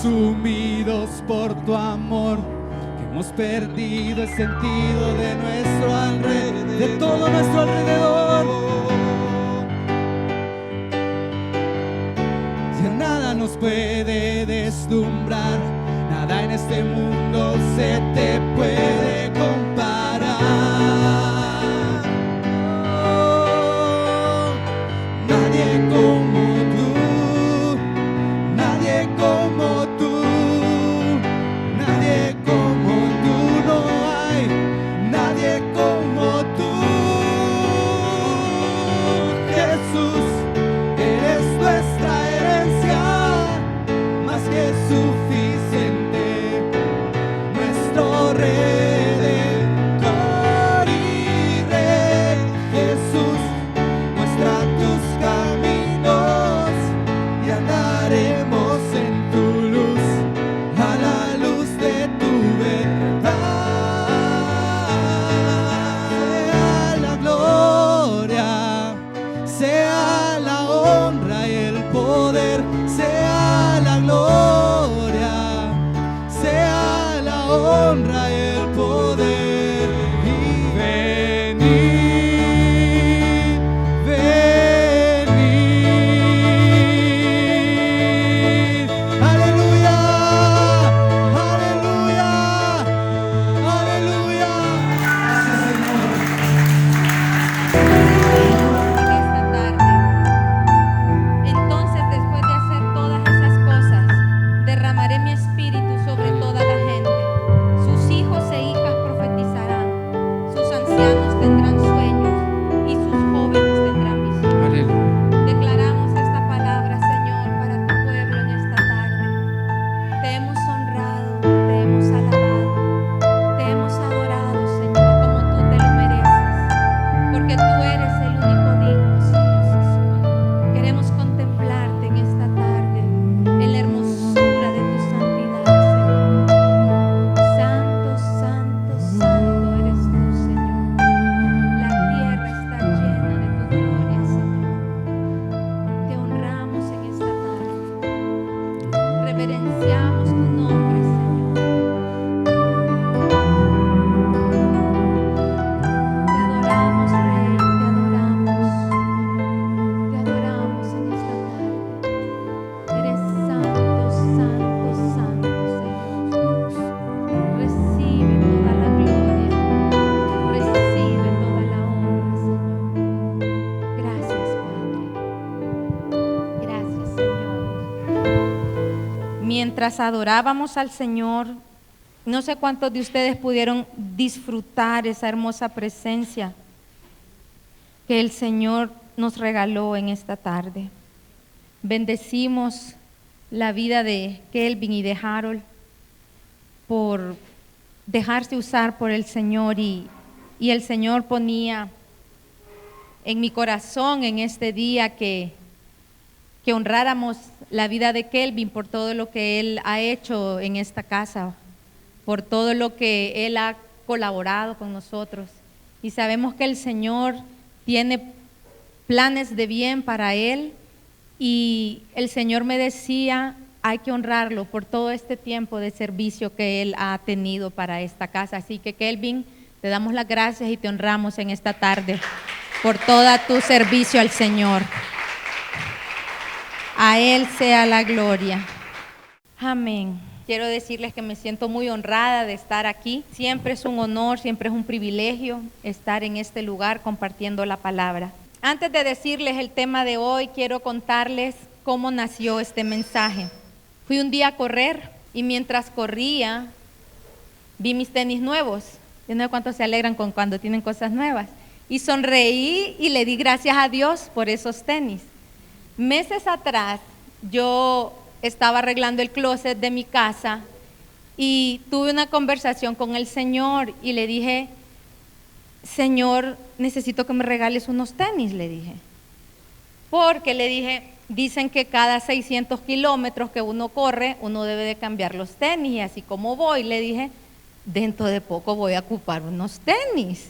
consumidos por tu amor, que hemos perdido el sentido de nuestro alrededor, de todo nuestro alrededor. Ya nada nos puede deslumbrar, nada en este mundo se te puede comparar. Oh, nadie como tú, nadie como tú, nadie como tú, no hay nadie como tú. Jesús, eres nuestra herencia, más que suficiente, nuestro Redentor y Rey. Jesús, muestra tus caminos y andaremos en tu luz, a la luz de tu verdad. Sea la gloria, sea la honra y el poder, sea la gloria, sea la honra y el poder. Y venid, venid. Aleluya, aleluya, aleluya. Gracias, Señor. En esta tarde. Entonces, después de hacer todas esas cosas, derramaré mi espíritu sobre toda la gente. Sus hijos e hijas profetizarán, sus ancianos tendrán sueños y sus jóvenes tendrán visiones. Declaramos esta palabra, Señor, para tu pueblo en esta tarde. Te hemos honrado, te hemos alabado, te hemos adorado, Señor, como tú te lo mereces, porque tú eres el único digno, Señor Jesús. Queremos contemplarte en esta tarde, en la hermosura de tu santidad, Señor. Santo, santo, santo eres tú, Señor. La tierra está llena de tu gloria, Señor. Te honramos en esta tarde. Reverenciamos tu nombre, Señor. Te adoramos, Rey, te adoramos. Te adoramos en esta tarde. Eres santo, santo, santo, Señor. Recibe toda la gloria, recibe toda la honra, Señor. Gracias, Padre. Gracias, Señor. Mientras adorábamos al Señor, no sé cuántos de ustedes pudieron disfrutar esa hermosa presencia que el Señor nos regaló en esta tarde. Bendecimos la vida de Kelvin y de Harold por dejarse usar por el Señor y el Señor ponía en mi corazón en este día que honráramos la vida de Kelvin por todo lo que él ha hecho en esta casa, por todo lo que él ha colaborado con nosotros. Y sabemos que el Señor tiene planes de bien para él, y el Señor me decía, hay que honrarlo por todo este tiempo de servicio que él ha tenido para esta casa. Así que, Kelvin, te damos las gracias y te honramos en esta tarde por todo tu servicio al Señor. A Él sea la gloria. Amén. Quiero decirles que me siento muy honrada de estar aquí. Siempre es un honor, siempre es un privilegio estar en este lugar compartiendo la palabra. Antes de decirles el tema de hoy, quiero contarles cómo nació este mensaje. Fui un día a correr y mientras corría vi mis tenis nuevos. Yo no sé cuántos se alegran con cuando tienen cosas nuevas. Y sonreí y le di gracias a Dios por esos tenis. Meses atrás yo estaba arreglando el closet de mi casa y tuve una conversación con el Señor y le dije, Señor, necesito que me regales unos tenis, le dije. Porque le dije, dicen que cada 600 kilómetros que uno corre, uno debe de cambiar los tenis. Y así como voy, le dije, dentro de poco voy a ocupar unos tenis.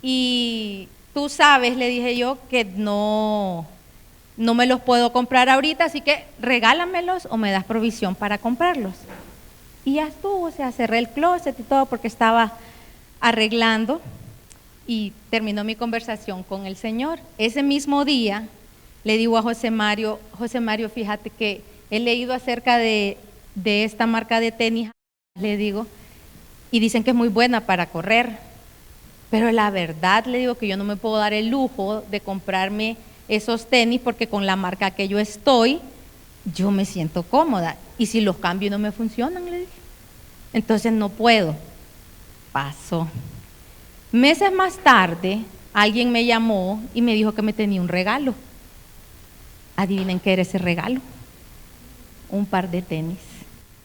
Y tú sabes, le dije yo, que no no me los puedo comprar ahorita, así que regálamelos o me das provisión para comprarlos. Y ya estuvo, o sea, cerré el closet y todo porque estaba arreglando y terminó mi conversación con el Señor. Ese mismo día le digo a José Mario, fíjate que he leído acerca de esta marca de tenis, le digo, y dicen que es muy buena para correr, pero la verdad le digo que yo no me puedo dar el lujo de comprarme esos tenis porque con la marca que yo estoy, yo me siento cómoda, y si los cambio no me funcionan, le dije, entonces no puedo. Pasó. Meses más tarde, alguien me llamó y me dijo que me tenía un regalo. Adivinen qué era ese regalo. Un par de tenis.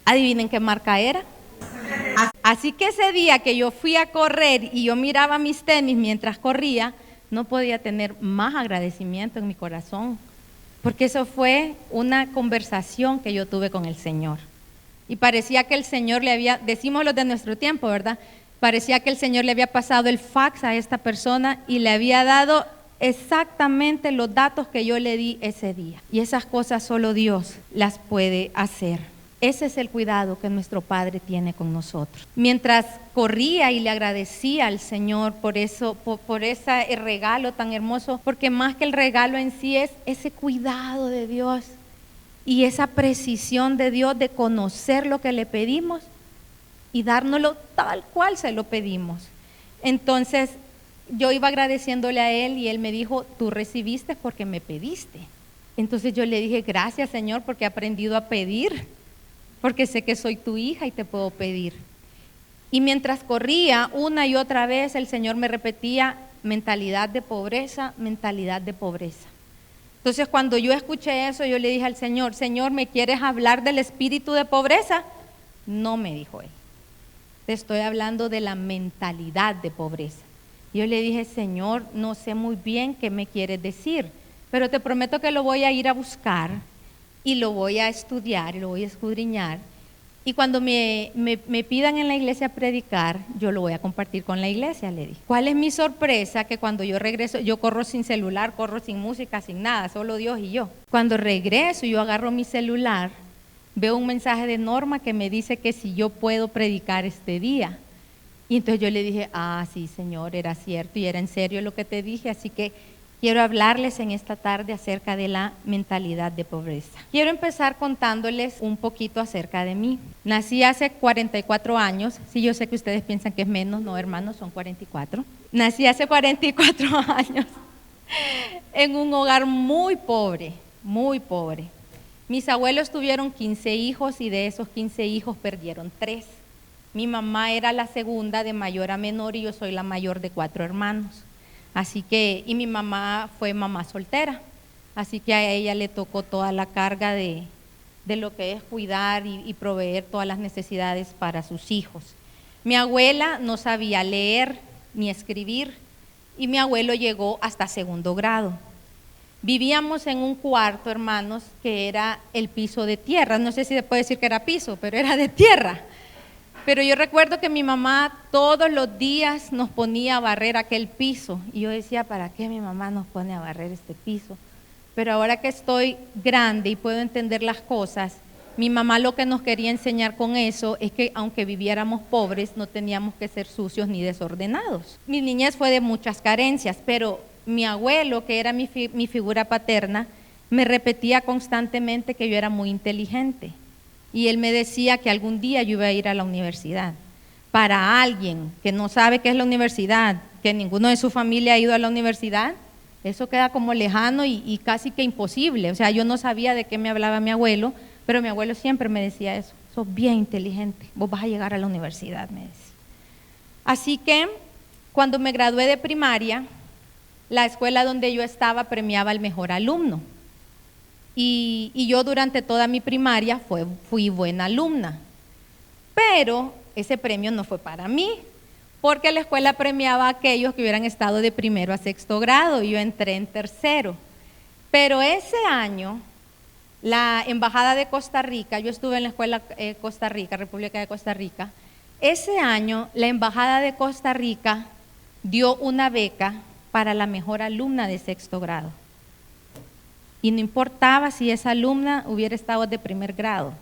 Adivinen qué marca era. Así que ese día que yo fui a correr y yo miraba mis tenis mientras corría, no podía tener más agradecimiento en mi corazón, porque eso fue una conversación que yo tuve con el Señor. Y parecía que el Señor le había, decimos los de nuestro tiempo, ¿verdad? Parecía que el Señor le había pasado el fax a esta persona y le había dado exactamente los datos que yo le di ese día. Y esas cosas solo Dios las puede hacer. Ese es el cuidado que nuestro Padre tiene con nosotros. Mientras corría y le agradecía al Señor por eso, por ese regalo tan hermoso, porque más que el regalo en sí es ese cuidado de Dios y esa precisión de Dios de conocer lo que le pedimos y dárnoslo tal cual se lo pedimos. Entonces yo iba agradeciéndole a Él y Él me dijo, tú recibiste porque me pediste. Entonces yo le dije, gracias Señor, porque he aprendido a pedir, porque sé que soy tu hija y te puedo pedir. Y mientras corría una y otra vez, el Señor me repetía, mentalidad de pobreza, mentalidad de pobreza. Entonces cuando yo escuché eso, yo le dije al Señor, Señor, ¿me quieres hablar del espíritu de pobreza? No, me dijo Él, te estoy hablando de la mentalidad de pobreza. Yo le dije, Señor, no sé muy bien qué me quieres decir, pero te prometo que lo voy a ir a buscar y lo voy a estudiar y lo voy a escudriñar. Y cuando me pidan en la iglesia predicar, yo lo voy a compartir con la iglesia, le dije. ¿Cuál es mi sorpresa? Que cuando yo regreso, yo corro sin celular, corro sin música, sin nada, solo Dios y yo. Cuando regreso, yo agarro mi celular, veo un mensaje de Norma que me dice que si yo puedo predicar este día. Y entonces yo le dije, sí, Señor, era cierto y era en serio lo que te dije, así que quiero hablarles en esta tarde acerca de la mentalidad de pobreza. Quiero empezar contándoles un poquito acerca de mí. Nací hace 44 años, sí, yo sé que ustedes piensan que es menos, no hermanos, son 44. Nací hace 44 años en un hogar muy pobre, muy pobre. Mis abuelos tuvieron 15 hijos y de esos 15 hijos perdieron 3. Mi mamá era la segunda de mayor a menor y yo soy la mayor de 4 hermanos. Así que, y mi mamá fue mamá soltera, así que a ella le tocó toda la carga de lo que es cuidar y proveer todas las necesidades para sus hijos. Mi abuela no sabía leer ni escribir y mi abuelo llegó hasta 2º grado. Vivíamos en un cuarto, hermanos, que era el piso de tierra, no sé si se puede decir que era piso, pero era de tierra. Pero yo recuerdo que mi mamá todos los días nos ponía a barrer aquel piso. Y yo decía, ¿para qué mi mamá nos pone a barrer este piso? Pero ahora que estoy grande y puedo entender las cosas, mi mamá lo que nos quería enseñar con eso es que aunque viviéramos pobres, no teníamos que ser sucios ni desordenados. Mi niñez fue de muchas carencias, pero mi abuelo, que era mi figura paterna, me repetía constantemente que yo era muy inteligente. Y él me decía que algún día yo iba a ir a la universidad. Para alguien que no sabe qué es la universidad, que ninguno de su familia ha ido a la universidad, eso queda como lejano y casi que imposible. O sea, yo no sabía de qué me hablaba mi abuelo, pero mi abuelo siempre me decía eso. Sos bien inteligente, vos vas a llegar a la universidad, me decía. Así que cuando me gradué de primaria, la escuela donde yo estaba premiaba al mejor alumno. Y yo durante toda mi primaria fui buena alumna, pero ese premio no fue para mí, porque la escuela premiaba a aquellos que hubieran estado de 1º a 6º grado y yo entré en 3º. Pero ese año, la Embajada de Costa Rica, yo estuve en la escuela Costa Rica, República de Costa Rica, ese año la Embajada de Costa Rica dio una beca para la mejor alumna de 6º grado. Y no importaba si esa alumna hubiera estado de primer grado,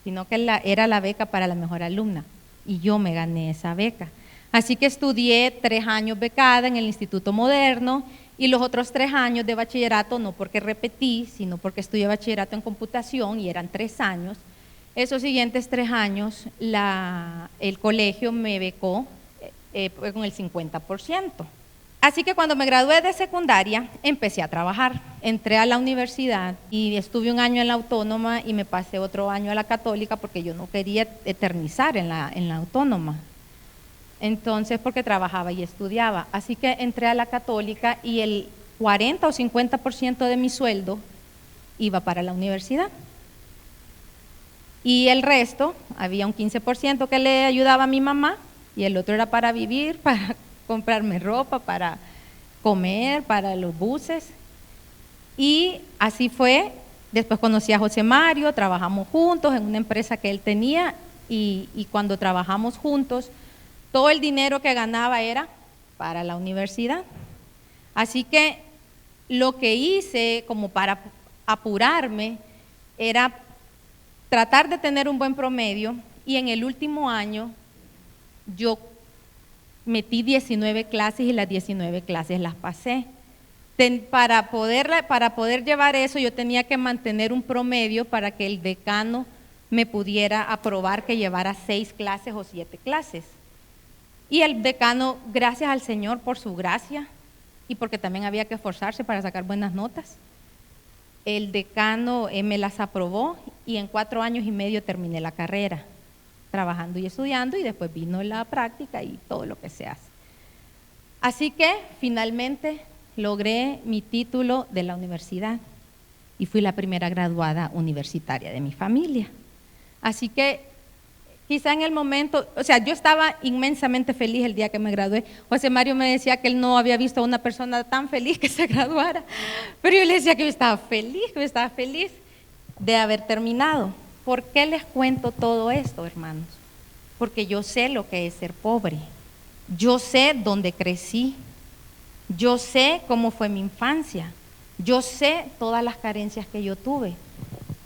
sino que era la beca para la mejor alumna. Y yo me gané esa beca. Así que estudié 3 años becada en el Instituto Moderno y los otros 3 años de bachillerato, no porque repetí, sino porque estudié bachillerato en computación y eran 3 años. Esos siguientes 3 años el colegio me becó con el 50%. Así que cuando me gradué de secundaria, empecé a trabajar. Entré a la universidad y estuve 1 año en la Autónoma y me pasé otro año a la Católica porque yo no quería eternizar en la Autónoma. Entonces, porque trabajaba y estudiaba. Así que entré a la Católica y el 40 o 50% de mi sueldo iba para la universidad. Y el resto, había un 15% que le ayudaba a mi mamá y el otro era para vivir, para comprarme ropa, para comer, para los buses. Y así fue. Después conocí a José Mario, trabajamos juntos en una empresa que él tenía y cuando trabajamos juntos, todo el dinero que ganaba era para la universidad. Así que lo que hice como para apurarme era tratar de tener un buen promedio y en el último año yo metí 19 clases y las 19 clases las pasé. Para poder llevar eso yo tenía que mantener un promedio para que el decano me pudiera aprobar que llevara 6 clases o 7 clases. Y el decano, gracias al Señor por su gracia y porque también había que esforzarse para sacar buenas notas, el decano me las aprobó y en 4 años y medio terminé la carrera, trabajando y estudiando, y después vino la práctica y todo lo que se hace. Así que finalmente logré mi título de la universidad y fui la primera graduada universitaria de mi familia. Así que quizá en el momento, o sea, yo estaba inmensamente feliz el día que me gradué. José Mario me decía que él no había visto a una persona tan feliz que se graduara, pero yo le decía que yo estaba feliz de haber terminado. ¿Por qué les cuento todo esto, hermanos? Porque yo sé lo que es ser pobre, yo sé dónde crecí, yo sé cómo fue mi infancia, yo sé todas las carencias que yo tuve,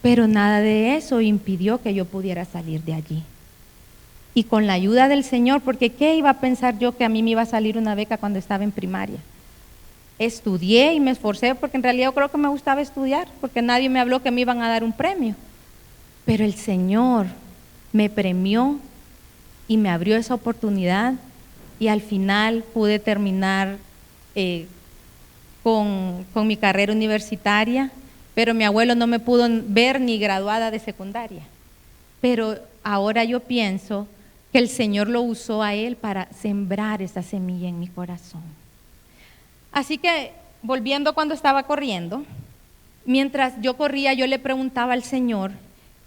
pero nada de eso impidió que yo pudiera salir de allí. Y con la ayuda del Señor, porque ¿qué iba a pensar yo que a mí me iba a salir una beca cuando estaba en primaria? Estudié y me esforcé porque en realidad yo creo que me gustaba estudiar, porque nadie me habló que me iban a dar un premio. Pero el Señor me premió y me abrió esa oportunidad y al final pude terminar con mi carrera universitaria, pero mi abuelo no me pudo ver ni graduada de secundaria. Pero ahora yo pienso que el Señor lo usó a él para sembrar esa semilla en mi corazón. Así que, volviendo cuando estaba corriendo, mientras yo corría, yo le preguntaba al Señor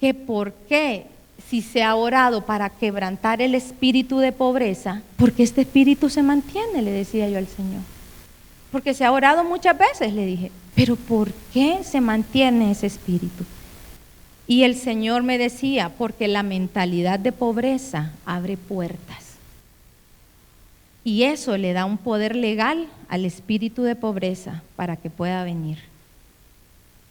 que por qué, si se ha orado para quebrantar el espíritu de pobreza, ¿por qué este espíritu se mantiene? Le decía yo al Señor. Porque se ha orado muchas veces, le dije, pero ¿por qué se mantiene ese espíritu? Y el Señor me decía, porque la mentalidad de pobreza abre puertas. Y eso le da un poder legal al espíritu de pobreza para que pueda venir.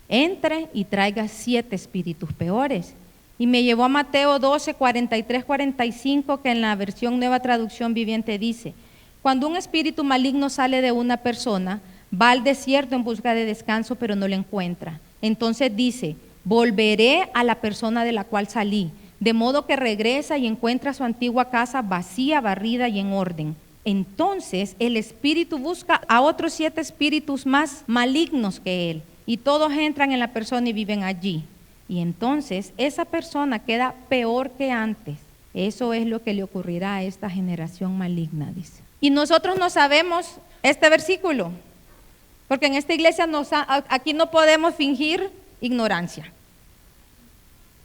Entre y traiga 7 espíritus peores. Y me llevó a Mateo 12, 43, 45, que en la versión Nueva Traducción Viviente dice: cuando un espíritu maligno sale de una persona, va al desierto en busca de descanso, pero no lo encuentra. Entonces dice: volveré a la persona de la cual salí, de modo que regresa y encuentra su antigua casa vacía, barrida y en orden. Entonces el espíritu busca a otros 7 espíritus más malignos que él, y todos entran en la persona y viven allí. Y entonces esa persona queda peor que antes. Eso es lo que le ocurrirá a esta generación maligna, dice. Y nosotros no sabemos este versículo, porque en esta iglesia aquí no podemos fingir ignorancia,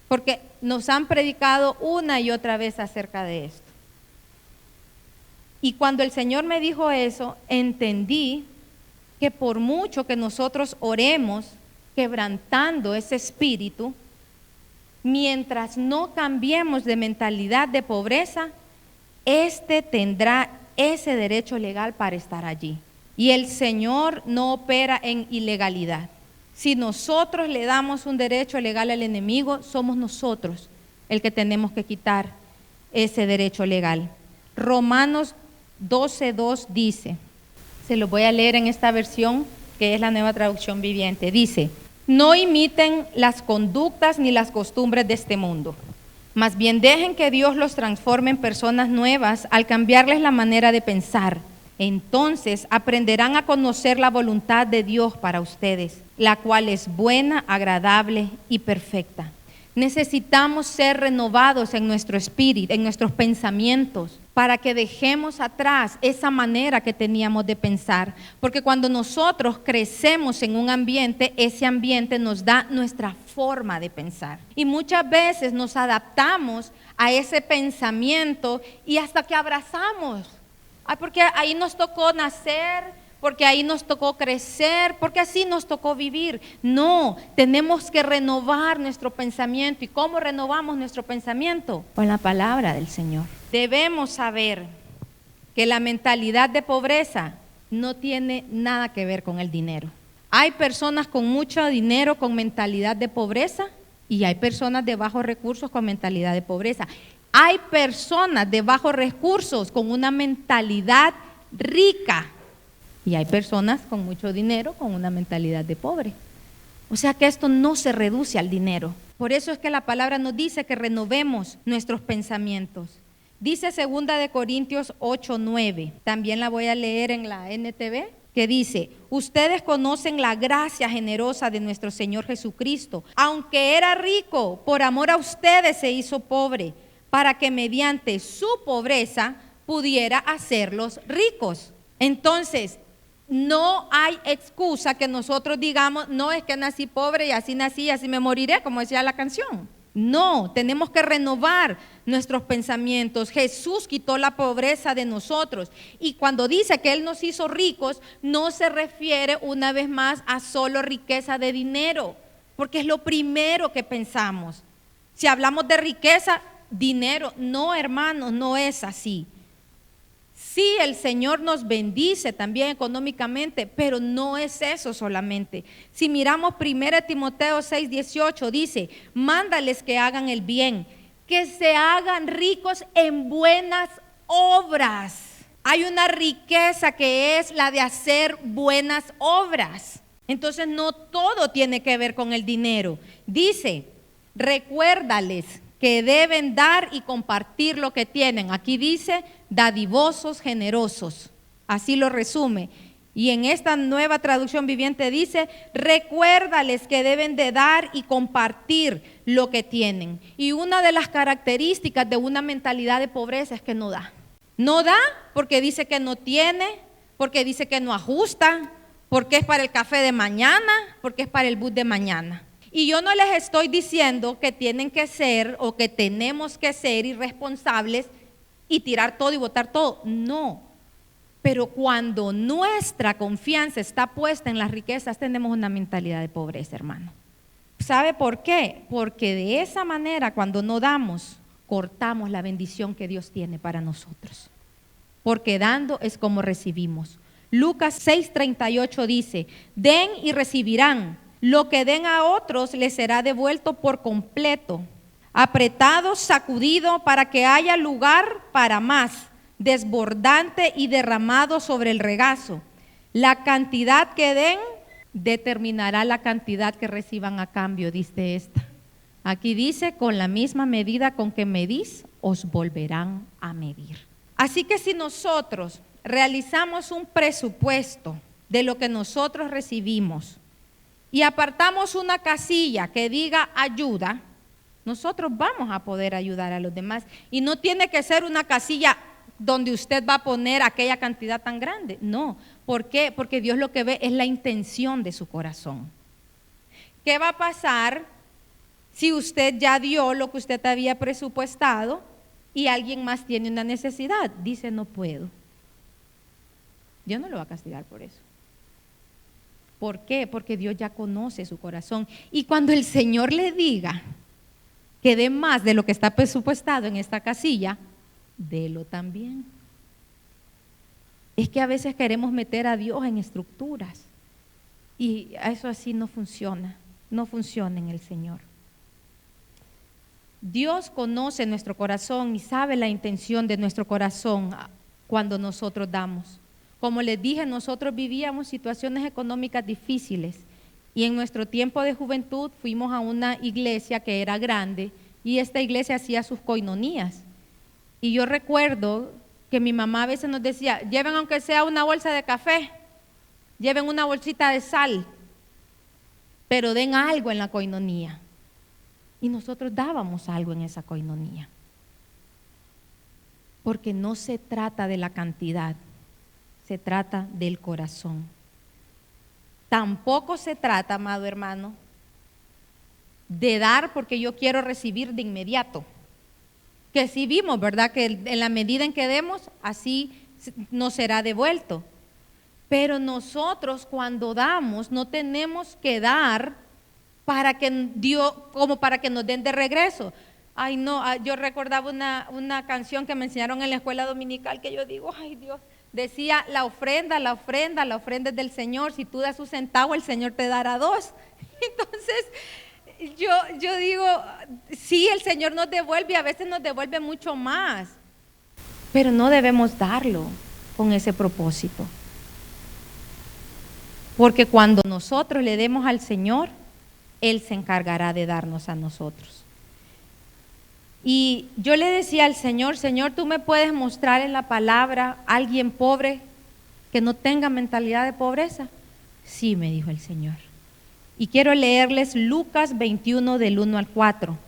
porque nos han predicado una y otra vez acerca de esto. Y cuando el Señor me dijo eso, entendí que por mucho que nosotros oremos quebrantando ese espíritu, mientras no cambiemos de mentalidad de pobreza, tendrá ese derecho legal para estar allí. Y el Señor no opera en ilegalidad. Si nosotros le damos un derecho legal al enemigo, somos nosotros el que tenemos que quitar ese derecho legal. Romanos 12:2 dice, se lo voy a leer en esta versión que es la Nueva Traducción Viviente. Dice, no imiten las conductas ni las costumbres de este mundo. Más bien dejen que Dios los transforme en personas nuevas al cambiarles la manera de pensar. Entonces aprenderán a conocer la voluntad de Dios para ustedes, la cual es buena, agradable y perfecta. Necesitamos ser renovados en nuestro espíritu, en nuestros pensamientos, para que dejemos atrás esa manera que teníamos de pensar. Porque cuando nosotros crecemos en un ambiente, ese ambiente nos da nuestra forma de pensar. Y muchas veces nos adaptamos a ese pensamiento y hasta que abrazamos. Ay, porque ahí nos tocó nacer, porque ahí nos tocó crecer, porque así nos tocó vivir. No, tenemos que renovar nuestro pensamiento. ¿Y cómo renovamos nuestro pensamiento? Con la palabra del Señor. Debemos saber que la mentalidad de pobreza no tiene nada que ver con el dinero. Hay personas con mucho dinero con mentalidad de pobreza y hay personas de bajos recursos con mentalidad de pobreza. Hay personas de bajos recursos con una mentalidad rica. Y hay personas con mucho dinero con una mentalidad de pobre. O sea que esto no se reduce al dinero. Por eso es que la palabra nos dice que renovemos nuestros pensamientos. Dice 2 de Corintios 8:9. También la voy a leer en la NTV, que dice, ustedes conocen la gracia generosa de nuestro Señor Jesucristo. Aunque era rico, por amor a ustedes se hizo pobre, para que mediante su pobreza pudiera hacerlos ricos. Entonces, no hay excusa que nosotros digamos, no, es que nací pobre y así me moriré, como decía la canción. No, tenemos que renovar nuestros pensamientos. Jesús quitó la pobreza de nosotros. Y cuando dice que Él nos hizo ricos, no se refiere una vez más a solo riqueza de dinero, porque es lo primero que pensamos. Si hablamos de riqueza, dinero, no, hermanos, no es así. Sí, el Señor nos bendice también económicamente, pero no es eso solamente. Si miramos 1 Timoteo 6:18, dice, mándales que hagan el bien, que se hagan ricos en buenas obras. Hay una riqueza que es la de hacer buenas obras. Entonces no todo tiene que ver con el dinero. Dice, recuérdales que deben dar y compartir lo que tienen. Aquí dice, dadivosos, generosos. Así lo resume. Y en esta Nueva Traducción Viviente dice, recuérdales que deben de dar y compartir lo que tienen. Y una de las características de una mentalidad de pobreza es que no da. No da porque dice que no tiene, porque dice que no ajusta, porque es para el café de mañana, porque es para el bus de mañana. Y yo no les estoy diciendo que tienen que ser o que tenemos que ser irresponsables y tirar todo y botar todo. No. Pero cuando nuestra confianza está puesta en las riquezas, tenemos una mentalidad de pobreza, hermano. ¿Sabe por qué? Porque de esa manera, cuando no damos, cortamos la bendición que Dios tiene para nosotros. Porque dando es como recibimos. Lucas 6:38 dice, den y recibirán. Lo que den a otros les será devuelto por completo, apretado, sacudido, para que haya lugar para más, desbordante y derramado sobre el regazo. La cantidad que den determinará la cantidad que reciban a cambio, dice esta. Aquí dice, con la misma medida con que medís, os volverán a medir. Así que si nosotros realizamos un presupuesto de lo que nosotros recibimos, y apartamos una casilla que diga ayuda, nosotros vamos a poder ayudar a los demás. Y no tiene que ser una casilla donde usted va a poner aquella cantidad tan grande. No. ¿Por qué? Porque Dios lo que ve es la intención de su corazón. ¿Qué va a pasar si usted ya dio lo que usted había presupuestado y alguien más tiene una necesidad? Dice, no puedo. Dios no lo va a castigar por eso. ¿Por qué? Porque Dios ya conoce su corazón. Y cuando el Señor le diga que dé más de lo que está presupuestado en esta casilla, délo también. Es que a veces queremos meter a Dios en estructuras. Y eso así no funciona en el Señor. Dios conoce nuestro corazón y sabe la intención de nuestro corazón cuando nosotros damos. Como les dije, nosotros vivíamos situaciones económicas difíciles y en nuestro tiempo de juventud fuimos a una iglesia que era grande y esta iglesia hacía sus coinonías. Y yo recuerdo que mi mamá a veces nos decía, lleven aunque sea una bolsa de café, lleven una bolsita de sal, pero den algo en la coinonía. Y nosotros dábamos algo en esa coinonía. Porque no se trata de la cantidad, se trata del corazón. Tampoco se trata, amado hermano, de dar porque yo quiero recibir de inmediato. Que sí vimos, ¿verdad? Que en la medida en que demos, así nos será devuelto. Pero nosotros cuando damos, no tenemos que dar para que Dios, como para que nos den de regreso. Ay, no, yo recordaba una canción que me enseñaron en la escuela dominical que yo digo, ay Dios, decía la ofrenda es del Señor. Si tú das un centavo, el Señor te dará dos. Entonces, yo digo, sí, el Señor nos devuelve y a veces nos devuelve mucho más, pero no debemos darlo con ese propósito. Porque cuando nosotros le demos al Señor, Él se encargará de darnos a nosotros. Y yo le decía al Señor, Señor, ¿tú me puedes mostrar en la palabra a alguien pobre que no tenga mentalidad de pobreza? Sí, me dijo el Señor. Y quiero leerles Lucas 21 del 1 al 4,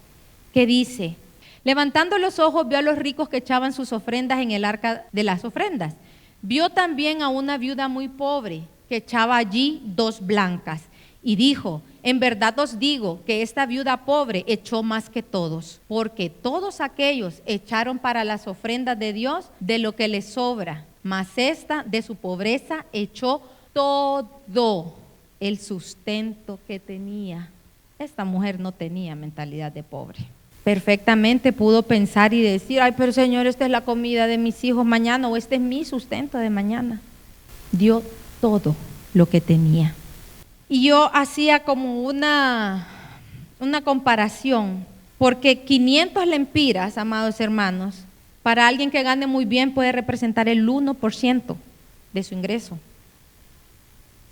que dice, levantando los ojos vio a los ricos que echaban sus ofrendas en el arca de las ofrendas. Vio también a una viuda muy pobre que echaba allí 2 blancas. Y dijo, en verdad os digo que esta viuda pobre echó más que todos, porque todos aquellos echaron para las ofrendas de Dios de lo que les sobra, mas esta de su pobreza echó todo el sustento que tenía. Esta mujer no tenía mentalidad de pobre. Perfectamente pudo pensar y decir, ay, pero Señor, esta es la comida de mis hijos mañana, o este es mi sustento de mañana. Dio todo lo que tenía. Y yo hacía como una comparación, porque 500 lempiras, amados hermanos, para alguien que gane muy bien puede representar el 1% de su ingreso.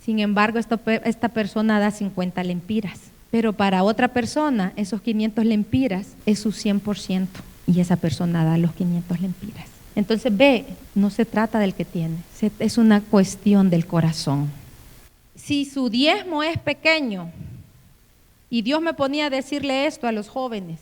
Sin embargo, esta persona da 50 lempiras, pero para otra persona esos 500 lempiras es su 100% y esa persona da los 500 lempiras. Entonces ve, no se trata del que tiene, es una cuestión del corazón. Si su diezmo es pequeño, y Dios me ponía a decirle esto a los jóvenes,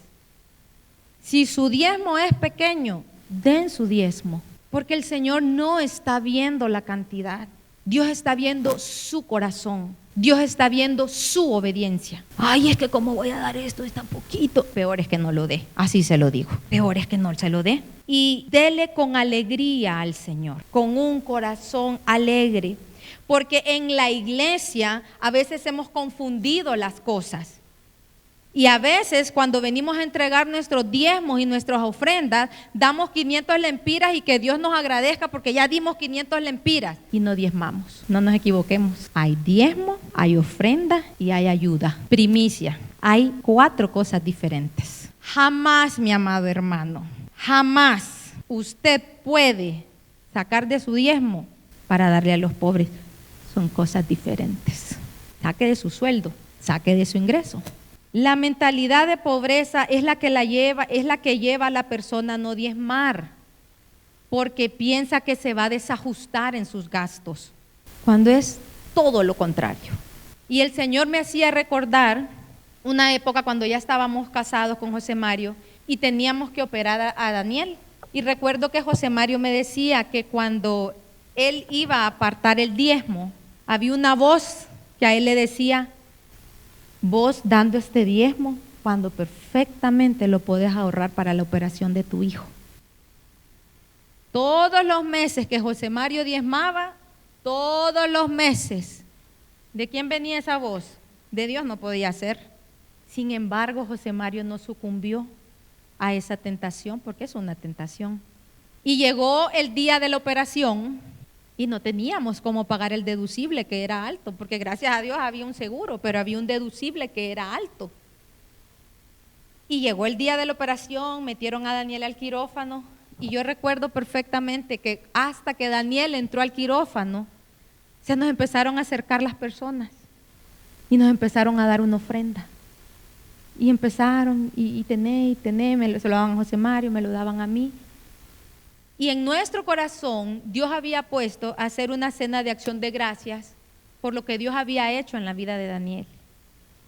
si su diezmo es pequeño, den su diezmo, porque el Señor no está viendo la cantidad, Dios está viendo su corazón, Dios está viendo su obediencia. Ay, es que cómo voy a dar esto, es tan poquito. Peor es que no lo dé, así se lo digo, peor es que no se lo dé. Y dele con alegría al Señor, con un corazón alegre. Porque en la iglesia a veces hemos confundido las cosas. Y a veces cuando venimos a entregar nuestros diezmos y nuestras ofrendas, damos 500 lempiras y que Dios nos agradezca porque ya dimos 500 lempiras y no diezmamos. No nos equivoquemos. Hay diezmo, hay ofrenda y hay ayuda. Primicia. Hay 4 cosas diferentes. Jamás, mi amado hermano, jamás usted puede sacar de su diezmo para darle a los pobres. Son cosas diferentes. Saque de su sueldo, saque de su ingreso. La mentalidad de pobreza es la que lleva a la persona a no diezmar, porque piensa que se va a desajustar en sus gastos, cuando es todo lo contrario. Y el Señor me hacía recordar una época cuando ya estábamos casados con José Mario y teníamos que operar a Daniel. Y recuerdo que José Mario me decía que cuando él iba a apartar el diezmo, había una voz que a él le decía, vos dando este diezmo cuando perfectamente lo podés ahorrar para la operación de tu hijo. Todos los meses que José Mario diezmaba, todos los meses, ¿de quién venía esa voz? De Dios no podía ser. Sin embargo, José Mario no sucumbió a esa tentación, porque es una tentación. Y llegó el día de la operación Y no teníamos cómo pagar el deducible, que era alto, porque gracias a Dios había un seguro, pero había un deducible que era alto. Y llegó el día de la operación, metieron a Daniel al quirófano, y yo recuerdo perfectamente que hasta que Daniel entró al quirófano, se nos empezaron a acercar las personas y nos empezaron a dar una ofrenda. Y empezaron, y tené, se lo daban a José Mario, me lo daban a mí. Y en nuestro corazón Dios había puesto a hacer una cena de acción de gracias por lo que Dios había hecho en la vida de Daniel.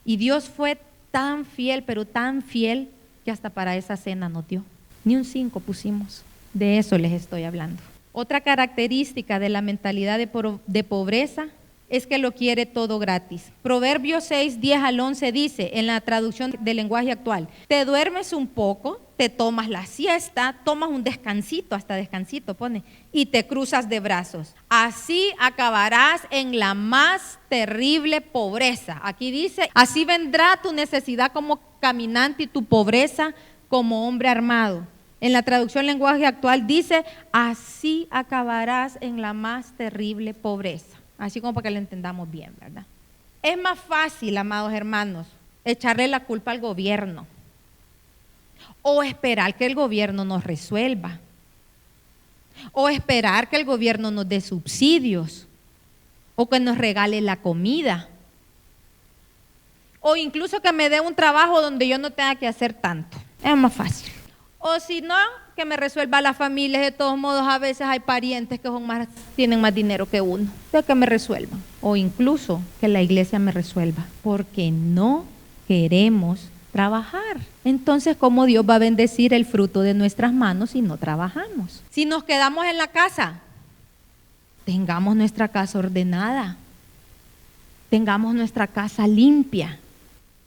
Y Dios fue tan fiel, pero tan fiel, que hasta para esa cena nos dio. Ni un 5 pusimos. De eso les estoy hablando. Otra característica de la mentalidad de pobreza es que lo quiere todo gratis. Proverbios 6, 10 al 11 dice, en la traducción del lenguaje actual, te duermes un poco, te tomas la siesta, tomas un descansito, hasta descansito pone, y te cruzas de brazos. Así acabarás en la más terrible pobreza. Aquí dice, así vendrá tu necesidad como caminante y tu pobreza como hombre armado. En la traducción lenguaje actual dice, así acabarás en la más terrible pobreza. Así como para que lo entendamos bien, ¿verdad? Es más fácil, amados hermanos, echarle la culpa al gobierno o esperar que el gobierno nos resuelva o esperar que el gobierno nos dé subsidios o que nos regale la comida o incluso que me dé un trabajo donde yo no tenga que hacer tanto. Es más fácil. O si no, que me resuelva las familias. De todos modos, a veces hay parientes que tienen más dinero que uno. Entonces, que me resuelvan. O incluso que la iglesia me resuelva. Porque no queremos trabajar. Entonces, ¿cómo Dios va a bendecir el fruto de nuestras manos si no trabajamos? Si nos quedamos en la casa, tengamos nuestra casa ordenada. Tengamos nuestra casa limpia.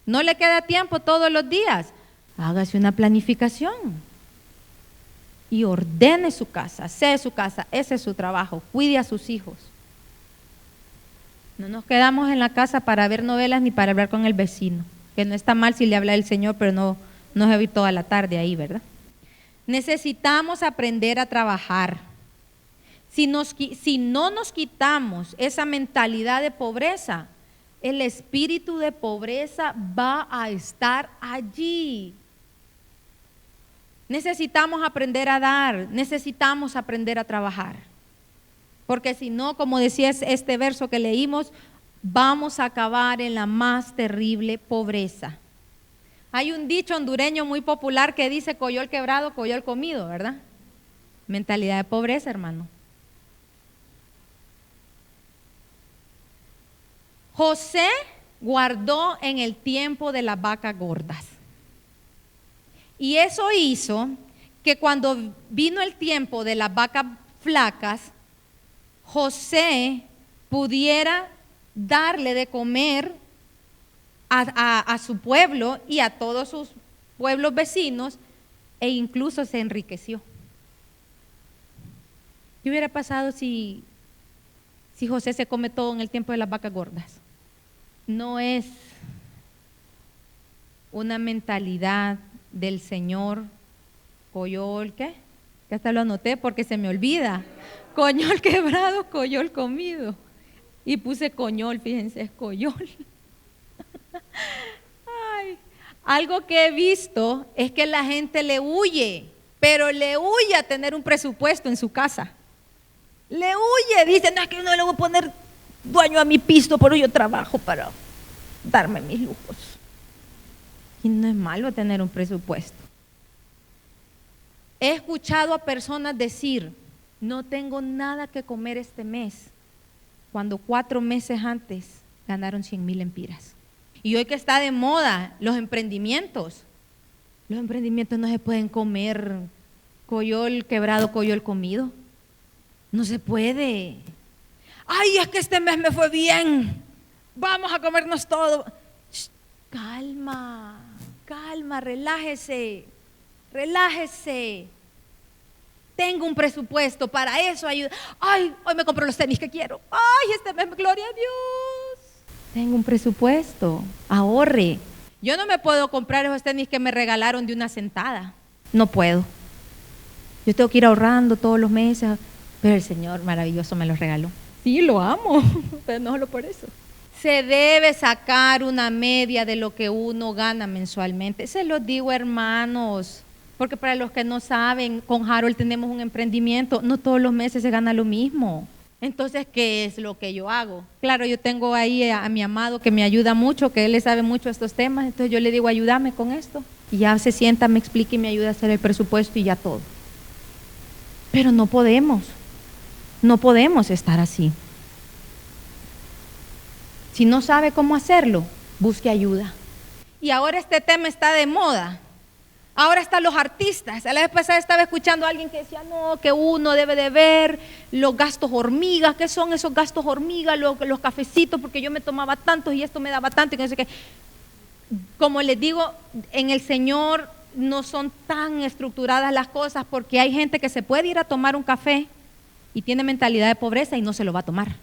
No le queda tiempo todos los días. Hágase una planificación y ordene su casa, sé su casa, ese es su trabajo, cuide a sus hijos. No nos quedamos en la casa para ver novelas ni para hablar con el vecino, que no está mal si le habla el Señor, pero no se ve toda la tarde ahí, ¿verdad? Necesitamos aprender a trabajar. Si no nos quitamos esa mentalidad de pobreza, el espíritu de pobreza va a estar allí. Necesitamos aprender a dar, necesitamos aprender a trabajar. Porque si no, como decía este verso que leímos, vamos a acabar en la más terrible pobreza. Hay un dicho hondureño muy popular que dice, coyol quebrado, coyol comido, ¿verdad? Mentalidad de pobreza, hermano. José guardó en el tiempo de las vacas gordas. Y eso hizo que cuando vino el tiempo de las vacas flacas, José pudiera darle de comer a su pueblo y a todos sus pueblos vecinos, e incluso se enriqueció. ¿Qué hubiera pasado si José se come todo en el tiempo de las vacas gordas? No es una mentalidad del Señor, coyol, ¿qué? Que hasta lo anoté porque se me olvida. Coñol quebrado, coyol comido. Y puse coñol, fíjense, es coyol. Ay, algo que he visto es que la gente le huye, pero le huye a tener un presupuesto en su casa. Le huye, dice, no, es que no le voy a poner dueño a mi pisto, pero yo trabajo para darme mis lujos. Y no es malo tener un presupuesto. He escuchado a personas decir, no tengo nada que comer este mes, cuando 4 meses antes ganaron 100,000 empiras. Y hoy que está de moda los emprendimientos no se pueden comer coyol quebrado, coyol comido. No se puede. Ay, es que este mes me fue bien, vamos a comernos todo. Shh, calma, relájese. Tengo un presupuesto, para eso ayuda. Ay, hoy me compro los tenis que quiero. Ay, este mes, gloria a Dios. Tengo un presupuesto, ahorre. Yo no me puedo comprar esos tenis que me regalaron de una sentada. No puedo. Yo tengo que ir ahorrando todos los meses. Pero el Señor maravilloso me los regaló. Sí, lo amo, pero no solo por eso. Se debe sacar una media de lo que uno gana mensualmente. Se los digo, hermanos, porque para los que no saben, con Harold tenemos un emprendimiento, no todos los meses se gana lo mismo. Entonces, ¿qué es lo que yo hago? Claro, yo tengo ahí a mi amado que me ayuda mucho, que él le sabe mucho estos temas, entonces yo le digo, ayúdame con esto. Y ya se sienta, me explica y me ayuda a hacer el presupuesto y ya todo. Pero no podemos estar así. Si no sabe cómo hacerlo, busque ayuda. Y ahora este tema está de moda. Ahora están los artistas. A la vez pasada estaba escuchando a alguien que decía, no, que uno debe de ver los gastos hormigas. ¿Qué son esos gastos hormigas? Los cafecitos, porque yo me tomaba tantos y esto me daba tanto y no sé qué. Como les digo, en el Señor no son tan estructuradas las cosas, porque hay gente que se puede ir a tomar un café y tiene mentalidad de pobreza y no se lo va a tomar.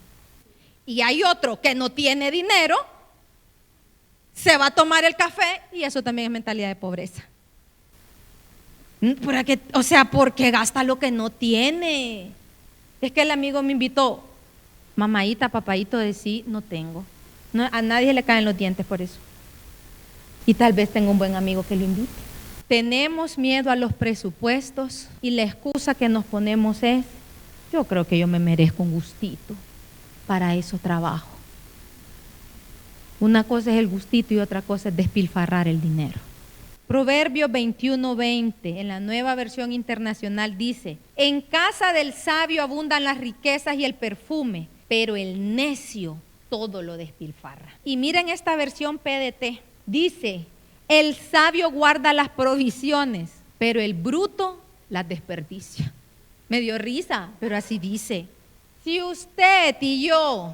Y hay otro que no tiene dinero, se va a tomar el café y eso también es mentalidad de pobreza. Porque gasta lo que no tiene. Es que el amigo me invitó, mamaita, papaito, decir, no tengo. No, a nadie le caen los dientes por eso. Y tal vez tenga un buen amigo que lo invite. Tenemos miedo a los presupuestos y la excusa que nos ponemos es, yo creo que yo me merezco un gustito, para eso trabajo. Una cosa es el gustito y otra cosa es despilfarrar el dinero. Proverbios 21:20 en la Nueva Versión Internacional dice, en casa del sabio abundan las riquezas y el perfume, pero el necio todo lo despilfarra. Y miren esta versión PDT, dice, el sabio guarda las provisiones, pero el bruto las desperdicia. Me dio risa, pero así dice. Si usted y yo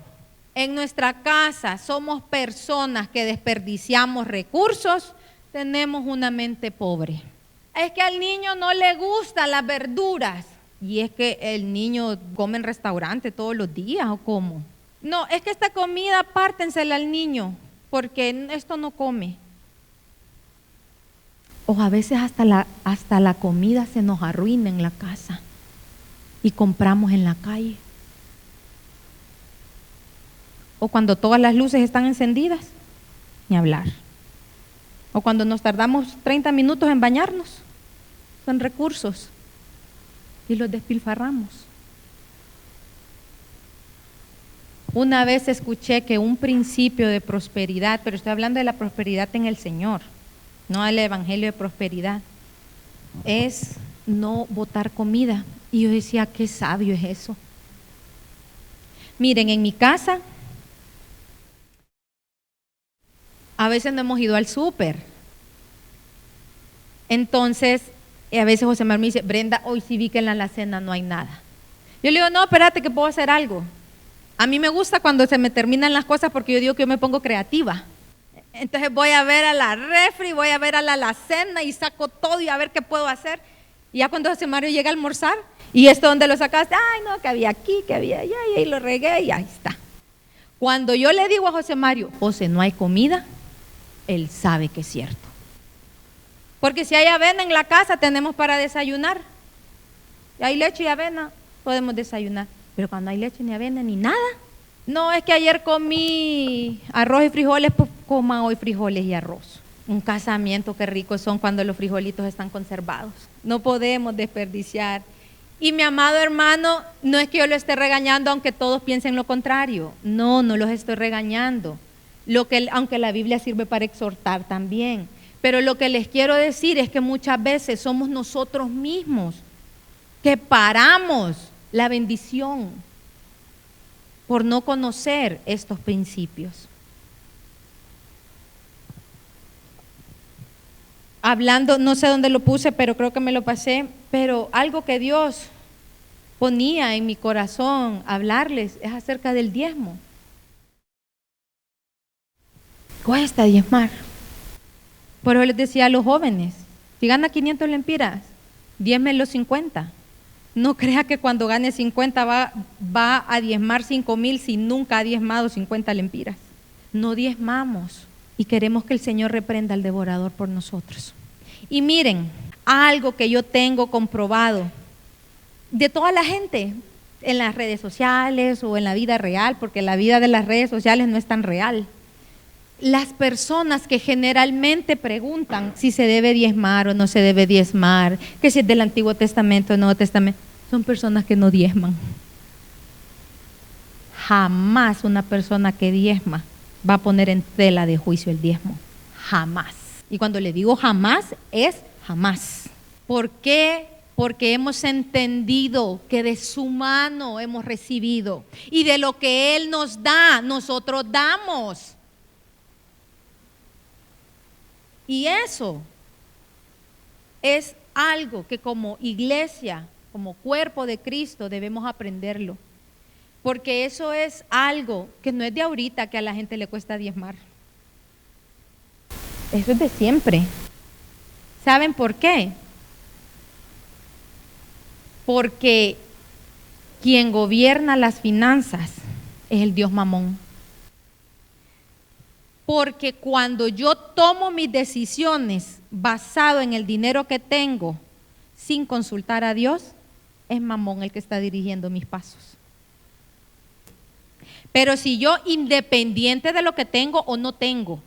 en nuestra casa somos personas que desperdiciamos recursos, tenemos una mente pobre. Es que al niño no le gustan las verduras. Y es que el niño come en restaurante todos los días, ¿o cómo? No, es que esta comida apártensela al niño, porque esto no come. O a veces hasta la comida se nos arruina en la casa y compramos en la calle. O cuando todas las luces están encendidas, ni hablar. O cuando nos tardamos 30 minutos en bañarnos, son recursos y los despilfarramos. Una vez escuché que un principio de prosperidad, pero estoy hablando de la prosperidad en el Señor, no del evangelio de prosperidad, es no botar comida. Y yo decía, qué sabio es eso. Miren, en mi casa a veces no hemos ido al súper. Entonces, a veces José Manuel me dice, Brenda, hoy sí vi que en la alacena no hay nada. Yo le digo, no, espérate que puedo hacer algo. A mí me gusta cuando se me terminan las cosas porque yo digo que yo me pongo creativa. Entonces voy a ver a la refri, voy a ver a la alacena y saco todo y a ver qué puedo hacer. Y ya cuando José Mario llega a almorzar, ¿y esto dónde lo sacaste? Ay, no, que había aquí, que había allá, y ahí lo regué y ahí está. Cuando yo le digo a José Mario, José, no hay comida, él sabe que es cierto. Porque si hay avena en la casa, tenemos para desayunar. Si hay leche y avena, podemos desayunar. Pero cuando hay leche ni avena ni nada, no, es que ayer comí arroz y frijoles, pues coma hoy frijoles y arroz. Un casamiento, qué ricos son cuando los frijolitos están conservados. No podemos desperdiciar. Y mi amado hermano, no es que yo lo esté regañando aunque todos piensen lo contrario. No, no los estoy regañando. Aunque la Biblia sirve para exhortar también. Pero lo que les quiero decir es que muchas veces somos nosotros mismos que paramos la bendición por no conocer estos principios. Hablando, no sé dónde lo puse, pero creo que me lo pasé, pero algo que Dios ponía en mi corazón hablarles es acerca del diezmo. Cuesta diezmar. Por eso les decía a los jóvenes, si gana 500 lempiras, diezme los 50. No crea que cuando gane 50 va a diezmar 5,000 si nunca ha diezmado 50 lempiras. No diezmamos y queremos que el Señor reprenda al devorador por nosotros. Y miren, algo que yo tengo comprobado de toda la gente, en las redes sociales o en la vida real, porque la vida de las redes sociales no es tan real. Las personas que generalmente preguntan si se debe diezmar o no se debe diezmar, que si es del Antiguo Testamento o Nuevo Testamento, son personas que no diezman. Jamás una persona que diezma va a poner en tela de juicio el diezmo. Jamás. Y cuando le digo jamás, es jamás. ¿Por qué? Porque hemos entendido que de su mano hemos recibido y de lo que Él nos da, nosotros damos. Y eso es algo que como iglesia, como cuerpo de Cristo, debemos aprenderlo. Porque eso es algo que no es de ahorita que a la gente le cuesta diezmar. Eso es de siempre. ¿Saben por qué? Porque quien gobierna las finanzas es el Dios Mamón. Porque cuando yo tomo mis decisiones basado en el dinero que tengo, sin consultar a Dios, es Mamón el que está dirigiendo mis pasos. Pero si yo, independiente de lo que tengo o no tengo,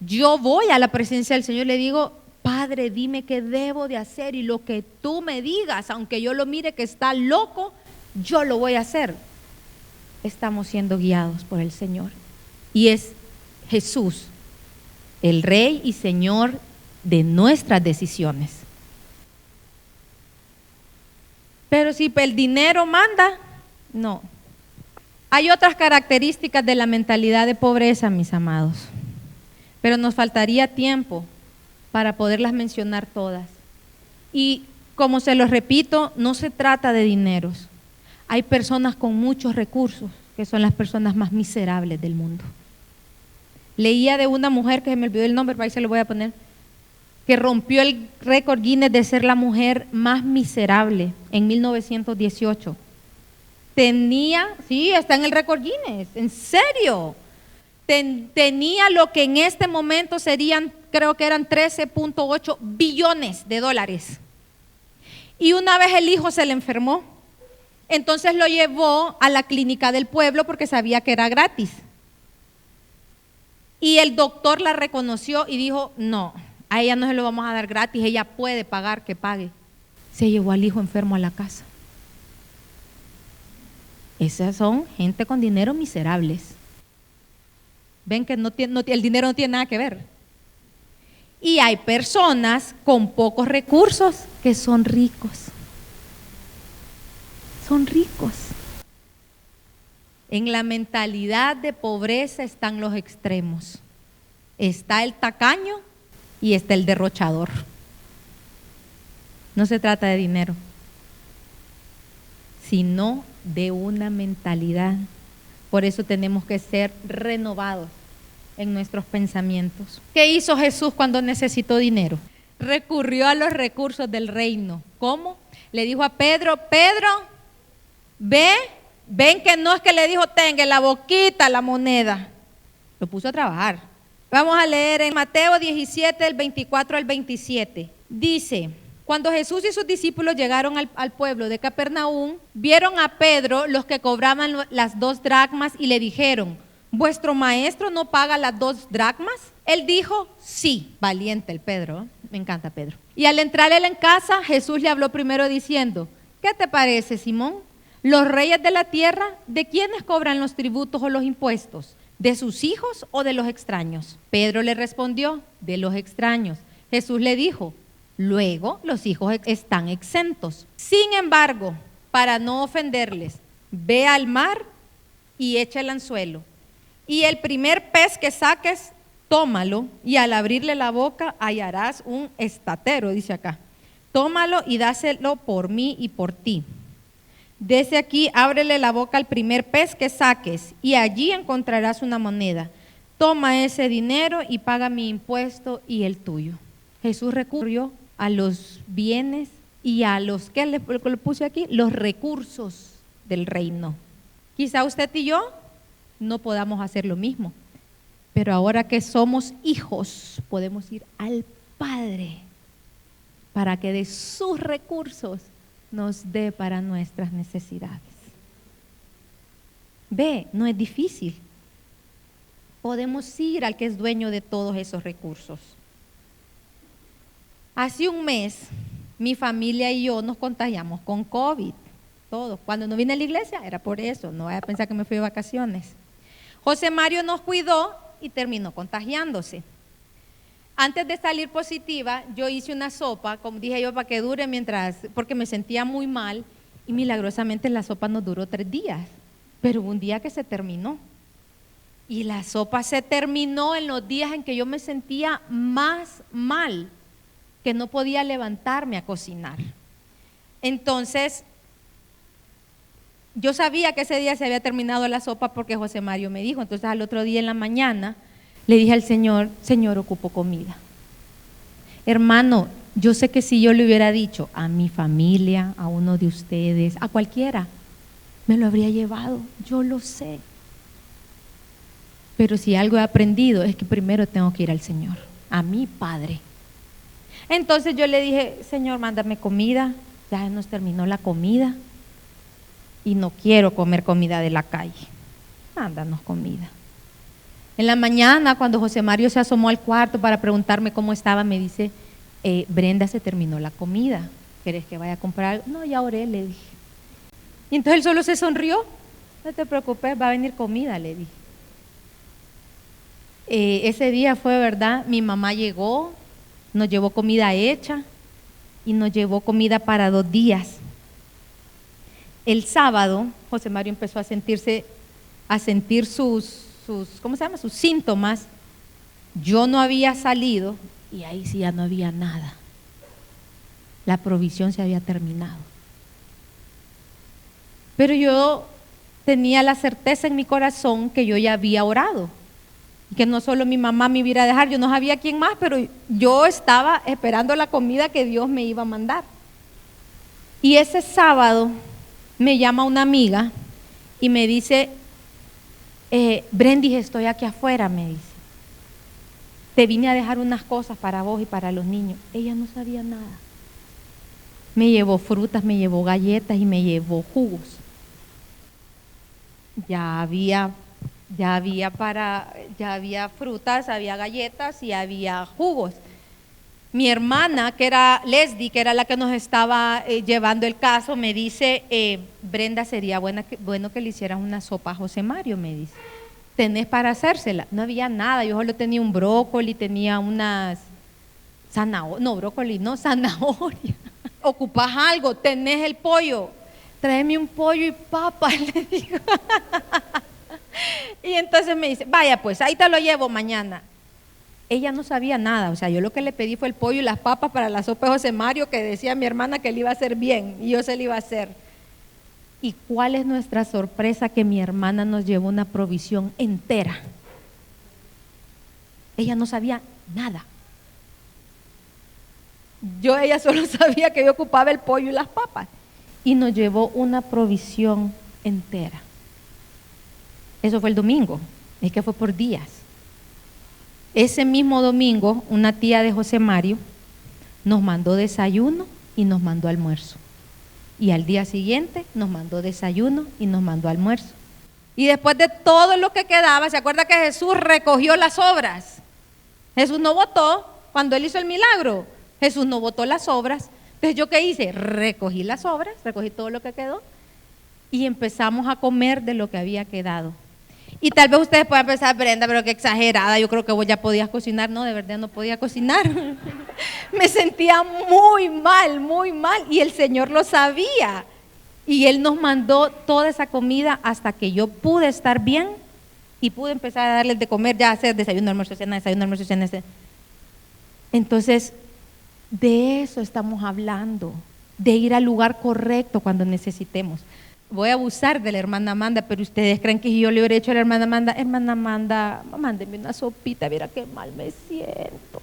yo voy a la presencia del Señor y le digo, Padre, dime qué debo de hacer y lo que tú me digas, aunque yo lo mire que está loco, yo lo voy a hacer. Estamos siendo guiados por el Señor. Y es Jesús, el Rey y Señor de nuestras decisiones. Pero si el dinero manda, no. Hay otras características de la mentalidad de pobreza, mis amados, pero nos faltaría tiempo para poderlas mencionar todas. Y como se los repito, no se trata de dineros. Hay personas con muchos recursos que son las personas más miserables del mundo. Leía de una mujer, que se me olvidó el nombre, pero ahí se lo voy a poner, que rompió el récord Guinness de ser la mujer más miserable en 1918. Tenía, sí, está en el récord Guinness, en serio. Tenía lo que en este momento serían, creo que eran 13.8 billones de dólares. Y una vez el hijo se le enfermó, entonces lo llevó a la clínica del pueblo porque sabía que era gratis. Y el doctor la reconoció y dijo, no, a ella no se lo vamos a dar gratis, ella puede pagar, que pague. Se llevó al hijo enfermo a la casa. Esas son gente con dinero miserables. Ven que el dinero no tiene nada que ver. Y hay personas con pocos recursos que son ricos. Son ricos. En la mentalidad de pobreza están los extremos. Está el tacaño y está el derrochador. No se trata de dinero, sino de una mentalidad. Por eso tenemos que ser renovados en nuestros pensamientos. ¿Qué hizo Jesús cuando necesitó dinero? Recurrió a los recursos del reino. ¿Cómo? Le dijo a Pedro, Pedro, ven que no es que le dijo, tenga en la boquita la moneda. Lo puso a trabajar. Vamos a leer en Mateo 17, del 24 al 27. Dice, cuando Jesús y sus discípulos llegaron al pueblo de Capernaum, vieron a Pedro los que cobraban las 2 dracmas y le dijeron, ¿vuestro maestro no paga las 2 dracmas? Él dijo, sí. Valiente el Pedro, ¿eh? Me encanta Pedro. Y al entrar él en casa, Jesús le habló primero diciendo, ¿qué te parece, Simón? ¿Los reyes de la tierra, de quiénes cobran los tributos o los impuestos? ¿De sus hijos o de los extraños? Pedro le respondió, de los extraños. Jesús le dijo, luego los hijos están exentos. Sin embargo, para no ofenderles, ve al mar y echa el anzuelo. Y el primer pez que saques, tómalo, y al abrirle la boca hallarás un estatero, dice acá. Tómalo y dáselo por mí y por ti. Desde aquí, ábrele la boca al primer pez que saques, y allí encontrarás una moneda. Toma ese dinero y paga mi impuesto y el tuyo. Jesús recurrió a los bienes y a los, ¿qué le puse aquí? Los recursos del reino. Quizá usted y yo no podamos hacer lo mismo, pero ahora que somos hijos, podemos ir al Padre para que de sus recursos nos dé para nuestras necesidades. Ve, no es difícil. Podemos ir al que es dueño de todos esos recursos. Hace un mes, mi familia y yo nos contagiamos con COVID. Todos. Cuando no vine a la iglesia era por eso, no vaya a pensar que me fui de vacaciones. José Mario nos cuidó y terminó contagiándose. Antes de salir positiva, yo hice una sopa, como dije yo, para que dure porque me sentía muy mal y milagrosamente la sopa nos duró 3 días, pero hubo un día que se terminó. Y la sopa se terminó en los días en que yo me sentía más mal, que no podía levantarme a cocinar. Entonces, yo sabía que ese día se había terminado la sopa porque José Mario me dijo. Entonces, al otro día en la mañana, le dije al Señor, Señor, ocupo comida. Hermano, yo sé que si yo le hubiera dicho a mi familia, a uno de ustedes, a cualquiera, me lo habría llevado, yo lo sé. Pero si algo he aprendido es que primero tengo que ir al Señor, a mi Padre. Entonces yo le dije, Señor, mándame comida, ya nos terminó la comida y no quiero comer comida de la calle, mándanos comida. En la mañana, cuando José Mario se asomó al cuarto para preguntarme cómo estaba, me dice, Brenda, se terminó la comida, ¿querés que vaya a comprar algo? No, ya oré, le dije. Y entonces él solo se sonrió, no te preocupes, va a venir comida, le dije. Ese día fue verdad, mi mamá llegó, nos llevó comida hecha y nos llevó comida para 2 días. El sábado, José Mario empezó a sentir sus ¿cómo se llama? Sus síntomas. Yo no había salido y ahí sí ya no había nada. La provisión se había terminado. Pero yo tenía la certeza en mi corazón que yo ya había orado. Que no solo mi mamá me iba a dejar, yo no sabía quién más, pero yo estaba esperando la comida que Dios me iba a mandar. Y ese sábado me llama una amiga y me dice, Brendy, estoy aquí afuera, me dice. Te vine a dejar unas cosas para vos y para los niños. Ella no sabía nada. Me llevó frutas, me llevó galletas y me llevó jugos. Ya había frutas, había galletas y había jugos. Mi hermana, que era Leslie, que era la que nos estaba llevando el caso, me dice, Brenda, sería bueno que le hicieras una sopa a José Mario, me dice. ¿Tenés para hacérsela? No había nada, yo solo tenía un brócoli, tenía unas zanahoria. ¿Ocupás algo? ¿Tenés el pollo? Tráeme un pollo y papa, le digo. Y entonces me dice, vaya pues, ahí te lo llevo mañana. Ella no sabía nada, o sea, yo lo que le pedí fue el pollo y las papas para la sopa de José Mario, que decía mi hermana que le iba a hacer bien, y yo se le iba a hacer. ¿Y cuál es nuestra sorpresa? Que mi hermana nos llevó una provisión entera. Ella no sabía nada. Ella solo sabía que yo ocupaba el pollo y las papas. Y nos llevó una provisión entera. Eso fue el domingo, es que fue por días. Ese mismo domingo, una tía de José Mario nos mandó desayuno y nos mandó almuerzo. Y al día siguiente nos mandó desayuno y nos mandó almuerzo. Y después de todo lo que quedaba, ¿se acuerda que Jesús recogió las sobras? Jesús no botó cuando Él hizo el milagro. Jesús no botó las sobras. Entonces, ¿yo qué hice? Recogí las sobras, recogí todo lo que quedó y empezamos a comer de lo que había quedado. Y tal vez ustedes puedan pensar, Brenda, pero qué exagerada, yo creo que vos ya podías cocinar. No, de verdad no podía cocinar. Me sentía muy mal, y el Señor lo sabía. Y Él nos mandó toda esa comida hasta que yo pude estar bien y pude empezar a darles de comer, ya hacer desayuno, almuerzo, cena, desayuno, almuerzo, cena. Entonces, de eso estamos hablando, de ir al lugar correcto cuando necesitemos. Voy a abusar de la hermana Amanda, pero ustedes creen que si yo le hubiera hecho a la hermana Amanda, mándeme una sopita, mira qué mal me siento.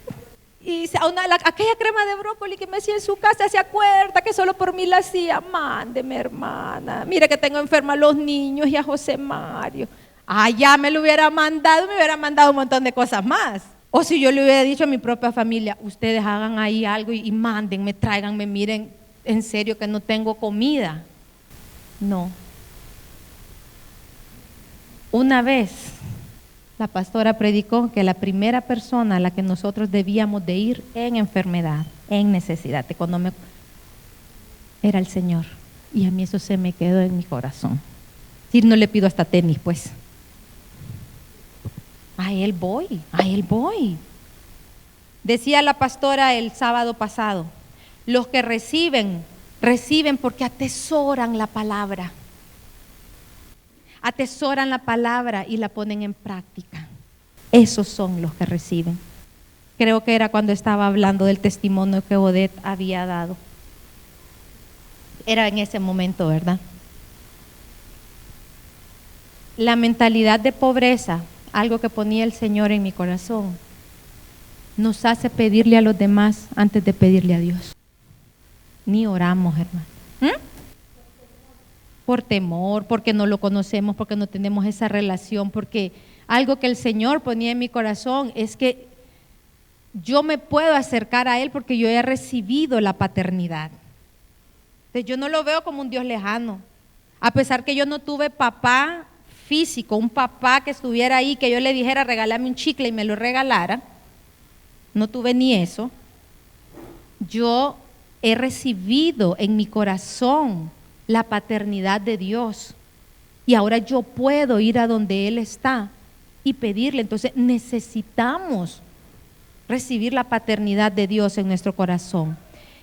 Y aquella crema de brócoli que me hacía en su casa, ¿se acuerda que solo por mí la hacía? Mándeme, hermana, mira que tengo enferma a los niños y a José Mario. Ya me lo hubiera mandado, un montón de cosas más. O si yo le hubiera dicho a mi propia familia, ustedes hagan ahí algo y mándenme, tráiganme, miren, en serio que no tengo comida. No. Una vez la pastora predicó que la primera persona a la que nosotros debíamos de ir en enfermedad, en necesidad económica, era el Señor. Y a mí eso se me quedó en mi corazón. Si no le pido hasta tenis, pues. A Él voy, a Él voy. Decía la pastora el sábado pasado, los que reciben porque atesoran la palabra. Atesoran la palabra y la ponen en práctica. Esos son los que reciben. Creo que era cuando estaba hablando del testimonio que Odette había dado. Era en ese momento, ¿verdad? La mentalidad de pobreza, algo que ponía el Señor en mi corazón, nos hace pedirle a los demás antes de pedirle a Dios. Ni oramos, hermano. Por temor, porque no lo conocemos, porque no tenemos esa relación, porque algo que el Señor ponía en mi corazón es que yo me puedo acercar a Él porque yo he recibido la paternidad. Entonces yo no lo veo como un Dios lejano, a pesar que yo no tuve papá físico, un papá que estuviera ahí, que yo le dijera regálame un chicle y me lo regalara, no tuve ni eso. Yo he recibido en mi corazón la paternidad de Dios y ahora yo puedo ir a donde Él está y pedirle. Entonces necesitamos recibir la paternidad de Dios en nuestro corazón.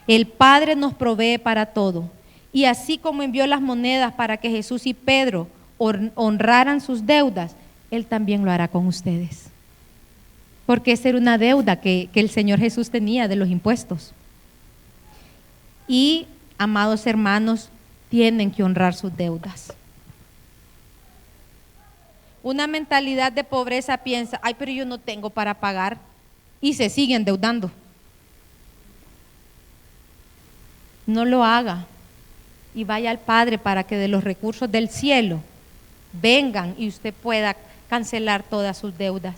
El Padre nos provee para todo, y así como envió las monedas para que Jesús y Pedro honraran sus deudas, Él también lo hará con ustedes, porque esa era una deuda que el Señor Jesús tenía de los impuestos. Y, amados hermanos, tienen que honrar sus deudas. Una mentalidad de pobreza piensa, ay, pero yo no tengo para pagar, y se sigue endeudando. No lo haga y vaya al Padre para que de los recursos del cielo vengan y usted pueda cancelar todas sus deudas.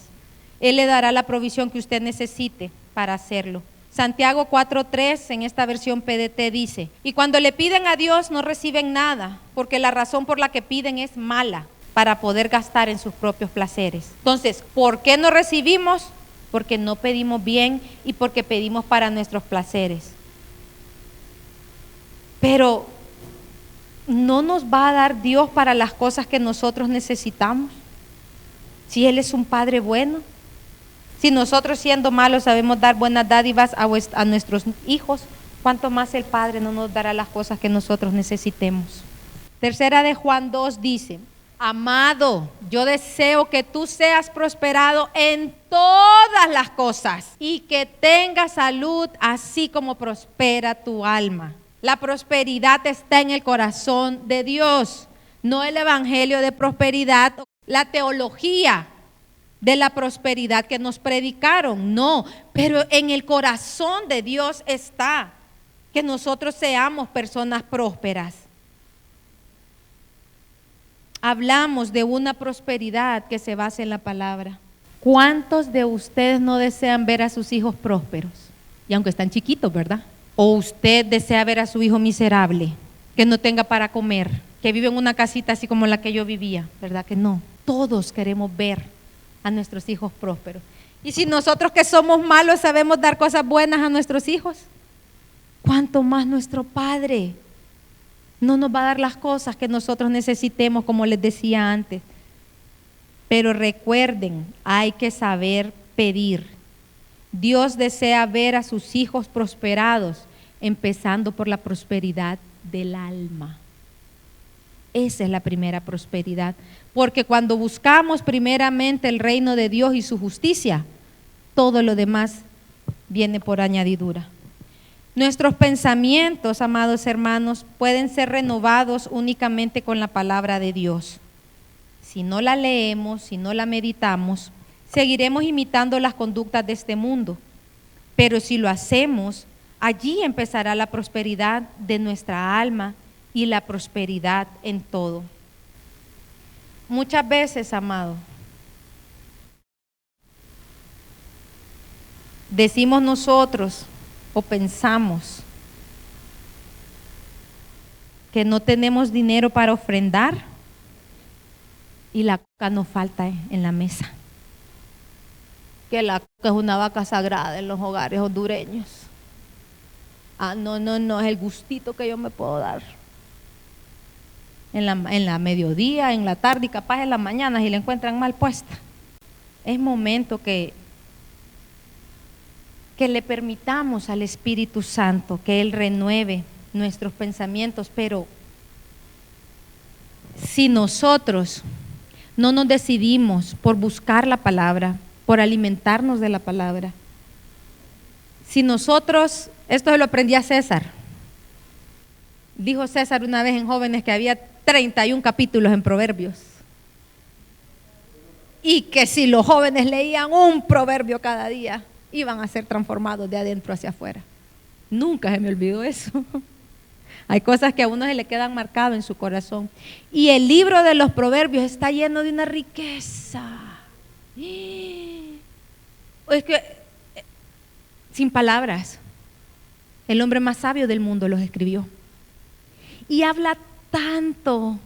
Él le dará la provisión que usted necesite para hacerlo. Santiago 4:3 en esta versión PDT dice, y cuando le piden a Dios no reciben nada, porque la razón por la que piden es mala, para poder gastar en sus propios placeres. Entonces, ¿por qué no recibimos? Porque no pedimos bien y porque pedimos para nuestros placeres. Pero ¿no nos va a dar Dios para las cosas que nosotros necesitamos? Si Él es un Padre bueno. Si nosotros siendo malos sabemos dar buenas dádivas a nuestros hijos, ¿cuánto más el Padre no nos dará las cosas que nosotros necesitemos? Tercera de Juan 2 dice, amado, yo deseo que tú seas prosperado en todas las cosas y que tengas salud así como prospera tu alma. La prosperidad está en el corazón de Dios, no el evangelio de prosperidad, la teología de la prosperidad que nos predicaron, no, pero en el corazón de Dios está que nosotros seamos personas prósperas. Hablamos de una prosperidad que se basa en la palabra. ¿Cuántos de ustedes no desean ver a sus hijos prósperos? Y aunque están chiquitos, ¿verdad? ¿O usted desea ver a su hijo miserable, que no tenga para comer, que vive en una casita así como la que yo vivía? ¿Verdad que no? Todos queremos ver a nuestros hijos prósperos. Y si nosotros que somos malos sabemos dar cosas buenas a nuestros hijos, ¿cuánto más nuestro Padre no nos va a dar las cosas que nosotros necesitemos, como les decía antes? Pero recuerden, hay que saber pedir. Dios desea ver a sus hijos prosperados, empezando por la prosperidad del alma. Esa es la primera prosperidad, porque cuando buscamos primeramente el reino de Dios y su justicia, todo lo demás viene por añadidura. Nuestros pensamientos, amados hermanos, pueden ser renovados únicamente con la palabra de Dios. Si no la leemos, si no la meditamos, seguiremos imitando las conductas de este mundo. Pero si lo hacemos, allí empezará la prosperidad de nuestra alma y la prosperidad en todo. Muchas veces, amado, decimos nosotros o pensamos que no tenemos dinero para ofrendar, y la coca no falta en la mesa. Que la coca es una vaca sagrada en los hogares hondureños. No, es el gustito que yo me puedo dar. En la mediodía, en la tarde y capaz en la mañana si la encuentran mal puesta. Es momento que le permitamos al Espíritu Santo que Él renueve nuestros pensamientos, pero si nosotros no nos decidimos por buscar la palabra, por alimentarnos de la palabra, si nosotros, esto se lo aprendí a César, dijo César una vez en Jóvenes que había 31 capítulos en Proverbios, y que si los jóvenes leían un proverbio cada día, iban a ser transformados de adentro hacia afuera. Nunca se me olvidó eso. Hay cosas que a uno se le quedan marcadas en su corazón. Y el libro de los proverbios está lleno de una riqueza. Es que, sin palabras, el hombre más sabio del mundo los escribió. Y habla tanto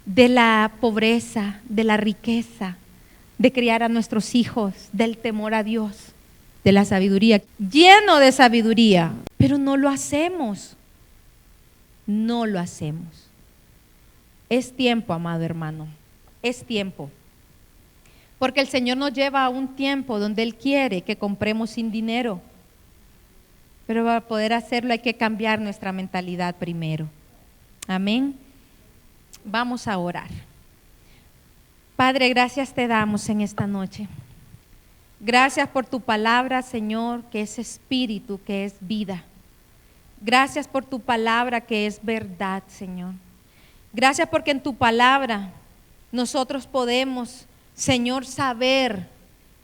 de la pobreza, de la riqueza, de criar a nuestros hijos, del temor a Dios, de la sabiduría, lleno de sabiduría, pero no lo hacemos. No lo hacemos. Es tiempo, amado hermano, es tiempo. Porque el Señor nos lleva a un tiempo donde Él quiere que compremos sin dinero. Pero para poder hacerlo hay que cambiar nuestra mentalidad primero. Amén. Vamos a orar. Padre, gracias te damos en esta noche. Gracias por tu palabra, Señor, que es espíritu, que es vida. Gracias por tu palabra que es verdad, Señor. Gracias porque en tu palabra nosotros podemos, Señor, saber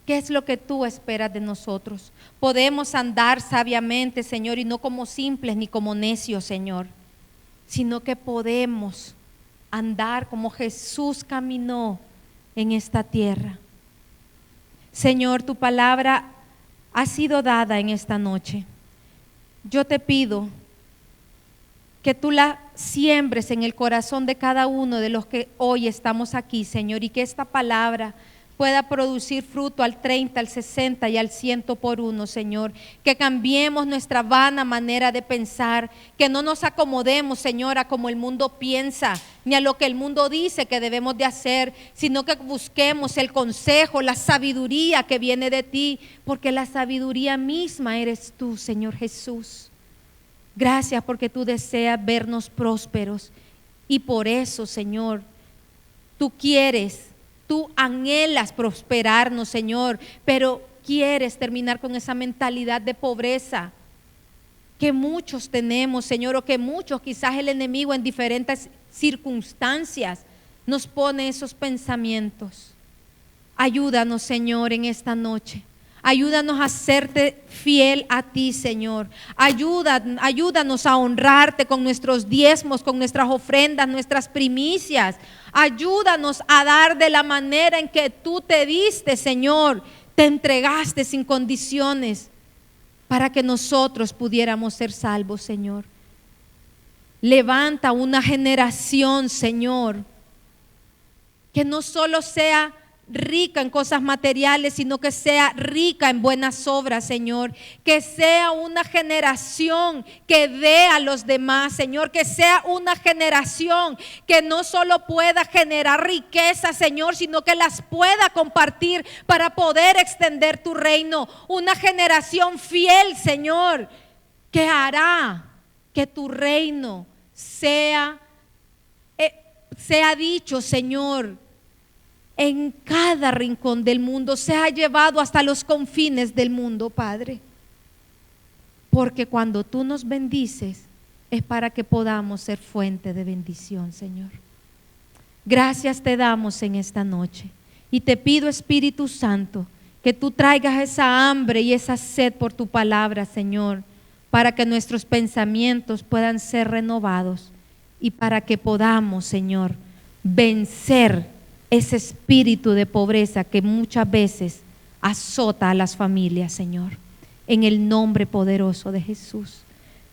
qué es lo que tú esperas de nosotros. Podemos andar sabiamente, Señor, y no como simples ni como necios, Señor, sino que podemos andar como Jesús caminó en esta tierra. Señor, tu palabra ha sido dada en esta noche. Yo te pido que tú la siembres en el corazón de cada uno de los que hoy estamos aquí, Señor, y que esta palabra pueda producir fruto al 30, al 60 y al 100 por uno, Señor. Que cambiemos nuestra vana manera de pensar, que no nos acomodemos, Señor, a como el mundo piensa, ni a lo que el mundo dice que debemos de hacer, sino que busquemos el consejo, la sabiduría que viene de ti, porque la sabiduría misma eres tú, Señor Jesús. Gracias porque tú deseas vernos prósperos y por eso, Señor, tú anhelas prosperarnos, Señor, pero quieres terminar con esa mentalidad de pobreza que muchos tenemos, Señor, o que muchos, quizás el enemigo en diferentes circunstancias nos pone esos pensamientos. Ayúdanos, Señor, en esta noche. Ayúdanos a serte fiel a ti, Señor. Ayúdanos a honrarte con nuestros diezmos, con nuestras ofrendas, nuestras primicias. Ayúdanos a dar de la manera en que tú te diste, Señor. Te entregaste sin condiciones para que nosotros pudiéramos ser salvos, Señor. Levanta una generación, Señor, que no solo sea rica en cosas materiales, sino que sea rica en buenas obras, Señor. Que sea una generación que dé a los demás, Señor. Que sea una generación que no solo pueda generar riqueza, Señor, sino que las pueda compartir para poder extender tu reino. Una generación fiel, Señor, que hará que tu reino sea dicho, Señor, en cada rincón del mundo, sea llevado hasta los confines del mundo, Padre. Porque cuando tú nos bendices, es para que podamos ser fuente de bendición, Señor. Gracias te damos en esta noche. Y te pido, Espíritu Santo, que tú traigas esa hambre y esa sed por tu palabra, Señor, para que nuestros pensamientos puedan ser renovados y para que podamos, Señor, vencer ese espíritu de pobreza que muchas veces azota a las familias, Señor. En el nombre poderoso de Jesús,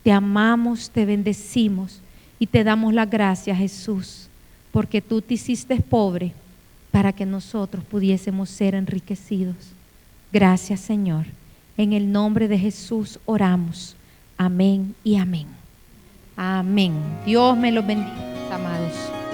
te amamos, te bendecimos y te damos las gracias, Jesús, porque tú te hiciste pobre para que nosotros pudiésemos ser enriquecidos. Gracias, Señor. En el nombre de Jesús oramos. Amén y amén. Amén. Dios me los bendiga, amados.